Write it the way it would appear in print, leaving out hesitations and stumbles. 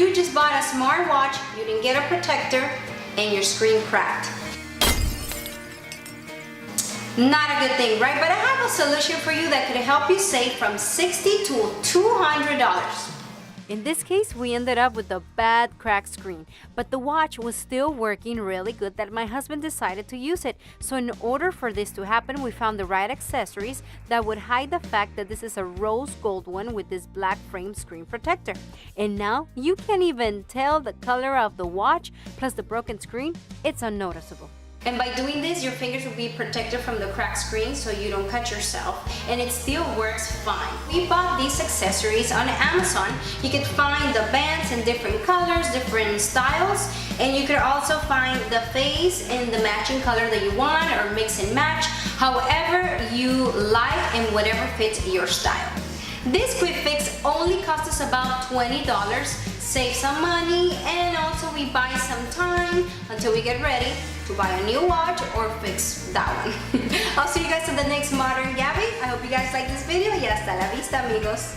you just bought a smartwatch, you didn't get a protector, and your screen cracked. Not a good thing, right? But I have a solution for you that could help you save from $60 to $200. In this case, we ended up with a bad cracked screen, but the watch was still working really good that my husband decided to use it. So in order for this to happen, we found the right accessories that would hide the fact that this is a rose gold one with this black frame screen protector. And now you can't even tell the color of the watch, plus the broken screen, it's unnoticeable. And by doing this, your fingers will be protected from the cracked screen so you don't cut yourself, and it still works fine. We bought these accessories on Amazon. You could find the bands in different colors, different styles, and you could also find the face in the matching color that you want, or mix and match, however you like and whatever fits your style. This quick fix only cost us about $20, save some money, and also we buy some time until we get ready to buy a new watch or fix that one. I'll see you guys in the next Modern Gabby. I hope you guys like this video y hasta la vista, amigos.